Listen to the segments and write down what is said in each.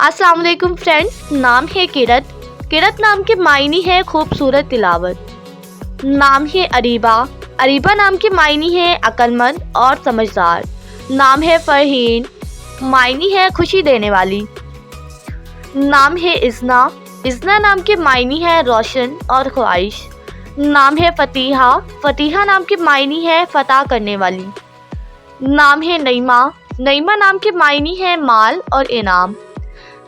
अस्सलाम वालेकुम फ्रेंड्स, नाम है किरत। किरत नाम के मायने है खूबसूरत तिलावत। नाम है अरीबा। अरीबा नाम के मायने है अक्लमंद और समझदार। नाम है फरहीन, मायने है खुशी देने वाली। नाम है इज़्ना। इज़्ना नाम के मायने है रोशन और ख्वाहिश। नाम है फ़तीहा। फ़तीहा नाम के मायने है फतह करने वाली। नाम है नईमा। नईमा नाम के मायने है माल और इनाम।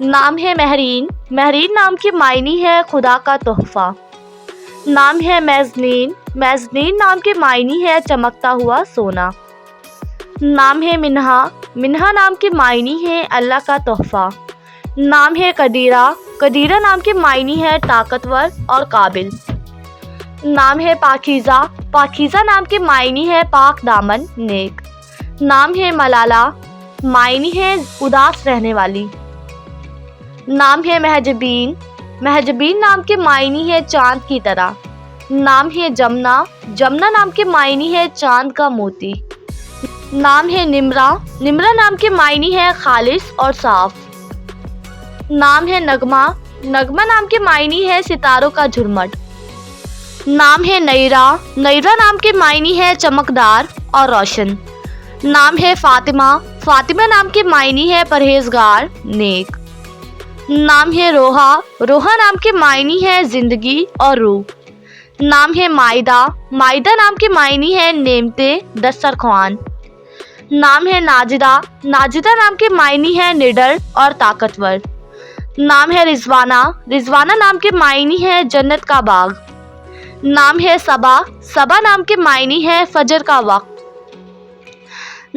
नाम है महरीन। महरीन नाम के मायने है खुदा का तोहफ़ा। नाम है मैज़नीन। मैज़नीन नाम के मायने है चमकता हुआ सोना। नाम है मिन्हा। मिन्हा नाम के मायने है अल्लाह का तोहफ़ा। नाम है कदीरा। कदीरा नाम के मायने है ताकतवर और काबिल। नाम है पाकीज़ा। पाकीज़ा नाम के मायने है पाक दामन नेक। नाम है मलाला। मायने है उदास रहने वाली। नाम है महजबीन। महजबीन नाम के मायने है चाँद की तरह। नाम है जमुना। जमुना नाम के मायने है चाँद का मोती। नाम है निमरा। निमरा नाम के मायने है खालिस और साफ। नाम है नगमा। नगमा नाम के मायने है सितारों का झुरमट। नाम है नैरा। नैरा नाम के मायने है चमकदार और रोशन। नाम है फातिमा। फातिमा नाम के मायने है परहेजगार नेक। नाम है रोहा। रोहा नाम के मायने है जिंदगी और रूह। नाम है मायदा। मायदा नाम के मायने है नेमते दस्तरख्वान। नाम है नाजिदा। नाजिदा नाम के मायने है निडर और ताकतवर। नाम है रिजवाना। रिजवाना नाम के मायने है जन्नत का बाग। नाम है सबा। सबा नाम के मायने है फजर का वक्त।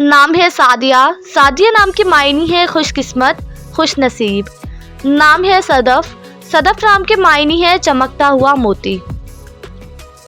नाम है सादिया। सादिया नाम के मायने है खुशकिस्मत खुश नसीब। नाम है सदफ। सदफ नाम के मायने है चमकता हुआ मोती।